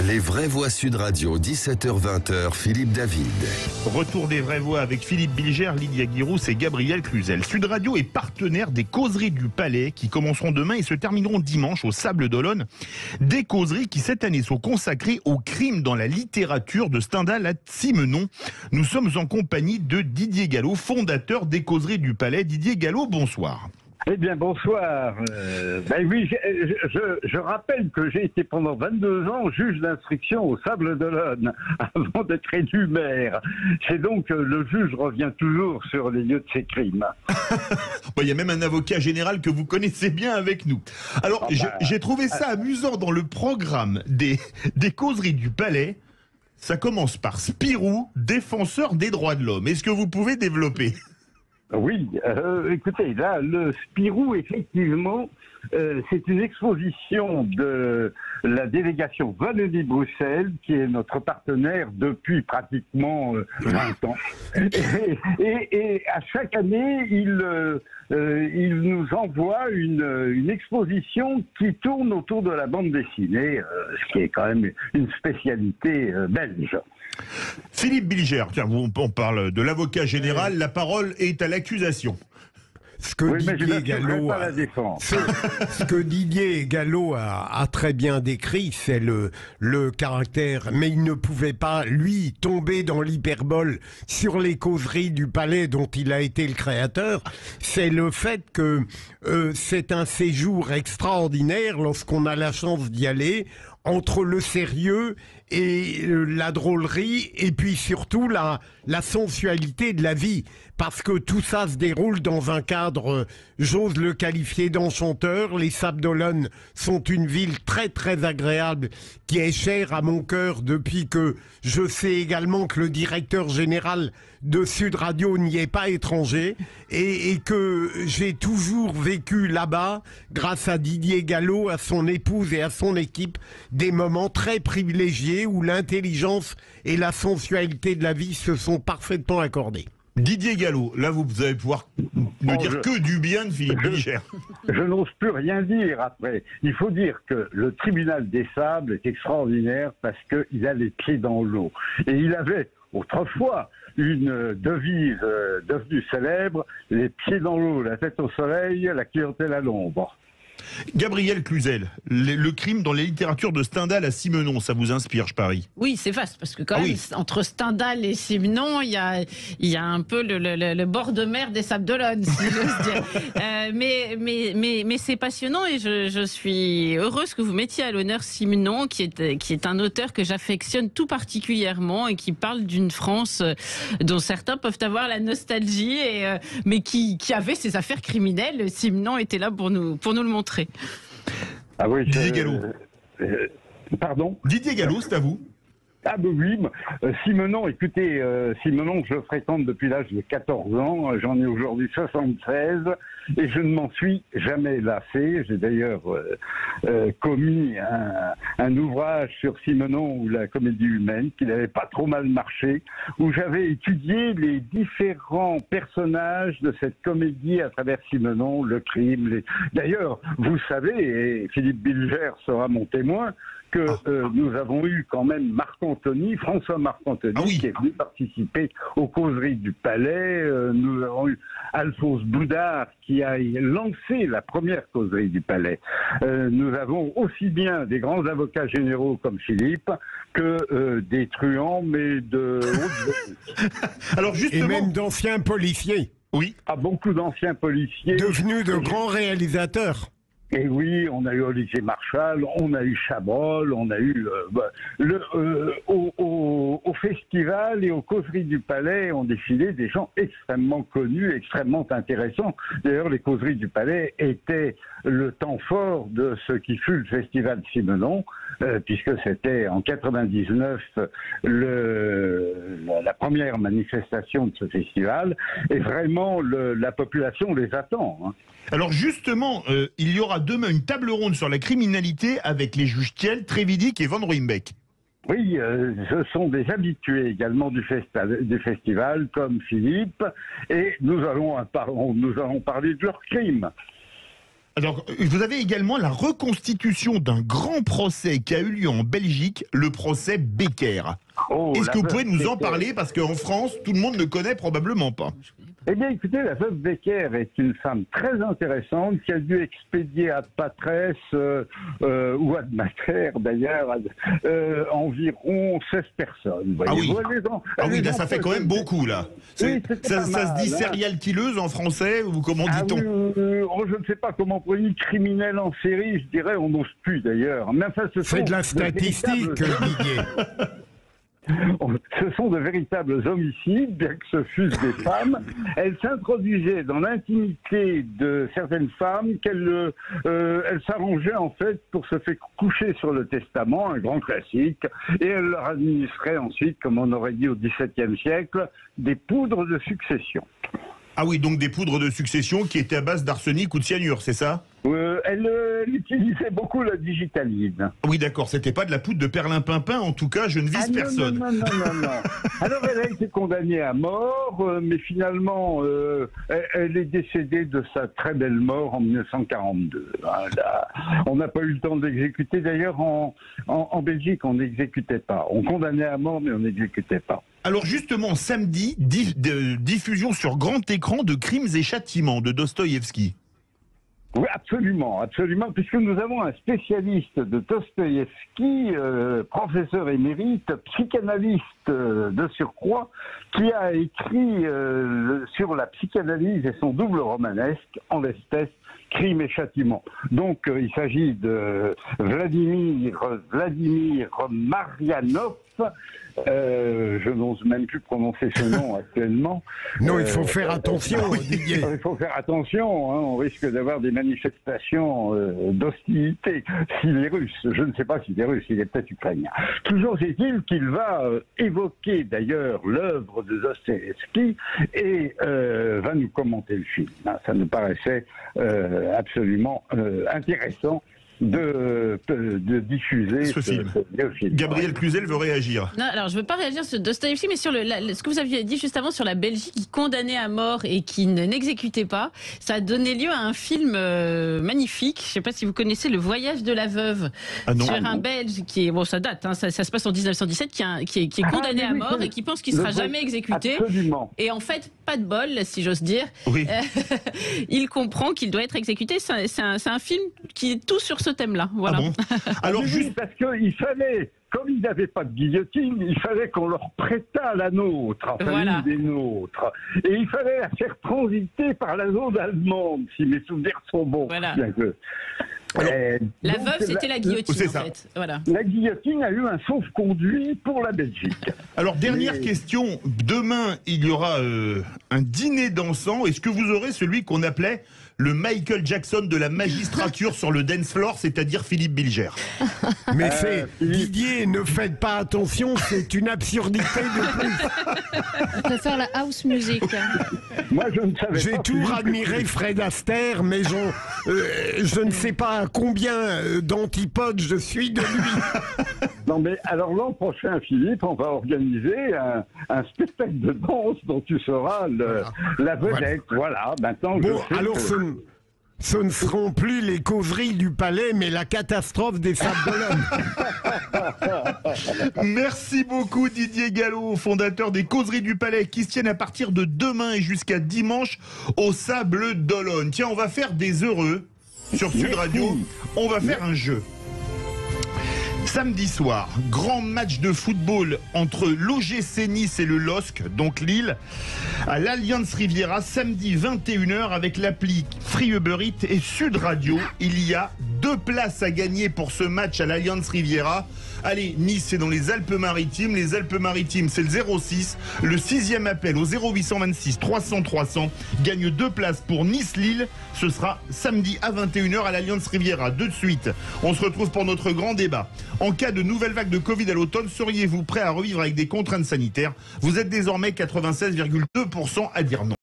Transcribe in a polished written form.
Les vraies voix Sud Radio, 17h-20h, Philippe David. Retour des vraies voix avec Philippe Bilger, Lydia Guirousse et Gabriel Cluzel. Sud Radio est partenaire des causeries du Palais qui commenceront demain et se termineront dimanche au Sables d'Olonne. Des causeries qui cette année sont consacrées au crime dans la littérature de Stendhal à Simenon. Nous sommes en compagnie de Didier Gallo, fondateur des causeries du Palais. Didier Gallo, bonsoir. Eh bien, bonsoir. Oui, je rappelle que j'ai été pendant 22 ans juge d'instruction au Sables d'Olonne avant d'être élu maire. C'est donc le juge revient toujours sur les lieux de ces crimes. Il y a même un avocat général que vous connaissez bien avec nous. Alors, j'ai trouvé ça amusant dans le programme des causeries du Palais. Ça commence par Spirou, défenseur des droits de l'homme. Est-ce que vous pouvez développer ? Oui, écoutez, là, le Spirou, effectivement, c'est une exposition de la délégation Wallonie-Bruxelles, qui est notre partenaire depuis pratiquement 20 ans. Et à chaque année, il nous envoie une exposition qui tourne autour de la bande dessinée, ce qui est quand même une spécialité belge. Philippe Bilger, tiens, on parle de l'avocat général, la parole est à l'accusation. Ce que Didier Gallo a très bien décrit, c'est le caractère, mais il ne pouvait pas, lui, tomber dans l'hyperbole sur les causeries du Palais dont il a été le créateur. C'est le fait que c'est un séjour extraordinaire lorsqu'on a la chance d'y aller, entre le sérieux et la drôlerie, et puis surtout la sensualité de la vie, parce que tout ça se déroule dans un cadre, j'ose le qualifier d'enchanteur. Les Sables d'Olonne sont une ville très très agréable, qui est chère à mon cœur depuis que je sais également que le directeur général de Sud Radio n'y est pas étranger, et que j'ai toujours vécu là-bas, grâce à Didier Gallo, à son épouse et à son équipe, des moments très privilégiés où l'intelligence et la sensualité de la vie se sont parfaitement accordées. Didier Gallo, là vous allez pouvoir ne dire que du bien de Philippe Bilger. Je n'ose plus rien dire après. Il faut dire que le tribunal des Sables est extraordinaire parce qu'il a les pieds dans l'eau. Et il avait autrefois une devise devenue célèbre, les pieds dans l'eau, la tête au soleil, la clientèle à l'ombre. Gabriel Cluzel, le crime dans les littératures de Stendhal à Simenon, ça vous inspire, je parie? Oui, c'est vaste, parce que quand même, entre Stendhal et Simenon, il y a un peu le bord de mer des Sables d'Olonne, si j'ose dire. Mais c'est passionnant, et je suis heureuse que vous mettiez à l'honneur Simenon, qui est un auteur que j'affectionne tout particulièrement, et qui parle d'une France dont certains peuvent avoir la nostalgie, mais qui avait ses affaires criminelles. Simenon était là pour nous le montrer. Ah oui, Didier Gallo. Pardon ? Didier Gallo, c'est à vous. Ah ben oui, Simenon, écoutez, Simenon, je le fréquente depuis l'âge de 14 ans, j'en ai aujourd'hui 76, et je ne m'en suis jamais lassé. J'ai d'ailleurs commis un ouvrage sur Simenon ou la comédie humaine, qui n'avait pas trop mal marché, où j'avais étudié les différents personnages de cette comédie à travers Simenon, le crime. D'ailleurs, vous savez, et Philippe Bilger sera mon témoin, que nous avons eu quand même François Marc-Antony, qui est venu participer aux causeries du Palais. Nous avons eu Alphonse Boudard, qui a lancé la première causerie du Palais. Nous avons aussi bien des grands avocats généraux comme Philippe que des truands, mais de haute. Alors justement... Et même d'anciens policiers. Oui. Beaucoup d'anciens policiers. Devenus de grands réalisateurs. Et oui, on a eu Olivier Marchal, on a eu Chabrol, on a eu au festival et aux causeries du Palais ont défilé des gens extrêmement connus, extrêmement intéressants. D'ailleurs, les causeries du Palais étaient le temps fort de ce qui fut le festival Simenon, puisque c'était en 99 la première manifestation de ce festival, et vraiment la population les attend. Hein. Alors justement, il y aura demain une table ronde sur la criminalité avec les juges Thiel, Trévidic et Van Ruymbeck. Oui, ce sont des habitués également du festival, comme Philippe, et nous allons parler de leurs crimes. Alors, vous avez également la reconstitution d'un grand procès qui a eu lieu en Belgique, le procès Becker. Oh, Est-ce que vous pouvez nous en Becker. parler? Parce qu'en France, tout le monde ne connaît probablement pas. Eh bien, écoutez, la veuve Becker est une femme très intéressante qui a dû expédier ad patres, ou ad mater d'ailleurs, environ 16 personnes. Ah oui, Là, ça fait quand même beaucoup, là. Oui, Ça se dit serial killeuse en français, ou comment dit-on? Je ne sais pas comment on dit criminel en série, je dirais, on n'ose plus d'ailleurs. Mais enfin, C'est de la statistique, Didier. Ce sont de véritables homicides, bien que ce fussent des femmes. Elles s'introduisaient dans l'intimité de certaines femmes, elles s'arrangeaient en fait pour se faire coucher sur le testament, un grand classique, et elles leur administraient ensuite, comme on aurait dit au XVIIe siècle, des poudres de succession. Ah oui, donc des poudres de succession qui étaient à base d'arsenic ou de cyanure, c'est ça? Elle utilisait beaucoup la digitaline. Oui, d'accord, c'était pas de la poudre de perlimpinpin, en tout cas, je ne vise personne. Non. Alors, elle a été condamnée à mort, mais finalement, elle est décédée de sa très belle mort en 1942. Voilà. On n'a pas eu le temps d'exécuter. D'ailleurs, en Belgique, on n'exécutait pas. On condamnait à mort, mais on n'exécutait pas. Alors justement, samedi, diffusion sur grand écran de Crimes et Châtiments de Dostoïevski. Oui, absolument, puisque nous avons un spécialiste de Dostoïevski, professeur émérite, psychanalyste de surcroît, qui a écrit sur la psychanalyse et son double romanesque, en l'espèce, Crimes et Châtiments. Donc, il s'agit de Vladimir Marianov. Je n'ose même plus prononcer ce nom actuellement. Non, il faut faire attention, Didier. Il faut faire attention, hein, on risque d'avoir des manifestations d'hostilité. S'il est russe, je ne sais pas s'il est russe, il est peut-être ukrainien. Toujours est-il qu'il va évoquer d'ailleurs l'œuvre de Dostoïevski et va nous commenter le film. Ça nous paraissait absolument intéressant de diffuser ce film. Gabriel Cluzel veut réagir. Non, alors je ne veux pas réagir sur Dostoïevski, mais sur ce que vous aviez dit juste avant sur la Belgique qui condamnait à mort et qui n'exécutait pas. Ça a donné lieu à un film magnifique. Je ne sais pas si vous connaissez Le Voyage de la Veuve, sur un Belge qui est, bon ça date, hein, ça se passe en 1917, qui est condamné à mort et qui pense qu'il ne sera jamais exécuté. Absolument. Et en fait, pas de bol, si j'ose dire. Oui. Il comprend qu'il doit être exécuté. C'est un film qui est tout sur ce thème-là. Voilà. Ah bon? Alors oui, juste parce qu'il fallait, comme ils n'avaient pas de guillotine, il fallait qu'on leur prêtât la nôtre, enfin voilà. une des nôtres. Et il fallait la faire transiter par la zone allemande, si mes souvenirs sont bons. Voilà. Bien que... La veuve, c'était la guillotine, c'est en ça. fait. Voilà. La guillotine a eu un sauf-conduit pour la Belgique. Alors, dernière question. Demain, il y aura un dîner dansant. Est-ce que vous aurez celui qu'on appelait le Michael Jackson de la magistrature sur le dance floor, c'est-à-dire Philippe Bilger? Mais Didier, ne faites pas attention, c'est une absurdité de plus. On peut faire la house music. Moi, je ne savais J'ai pas. toujours admiré Fred Astaire, mais je ne sais pas à combien d'antipodes je suis de lui. Non, mais alors l'an prochain, Philippe, on va organiser un spectacle de danse dont tu seras la vedette. Voilà, maintenant Bon, je sais alors que... ce ne seront plus les causeries du palais, mais la catastrophe des Sables d'Olonne. Merci beaucoup Didier Gallo, fondateur des Causeries du Palais, qui se tiennent à partir de demain et jusqu'à dimanche au Sable d'Olonne. Tiens, on va faire des heureux sur Sud Radio. On va faire un jeu. Samedi soir, grand match de football entre l'OGC Nice et le LOSC, donc Lille, à l'Alliance Riviera, samedi 21h avec l'appli Free Uber Eats et Sud Radio. Il y a 2 places à gagner pour ce match à l'Alliance Riviera. Allez, Nice, c'est dans les Alpes-Maritimes. Les Alpes-Maritimes, c'est le 06. Le 6e appel au 0826 300 300 gagne 2 places pour Nice-Lille. Ce sera samedi à 21h à l'Alliance Riviera. De suite, on se retrouve pour notre grand débat. En cas de nouvelle vague de Covid à l'automne, seriez-vous prêt à revivre avec des contraintes sanitaires? Vous êtes désormais 96,2% à dire non.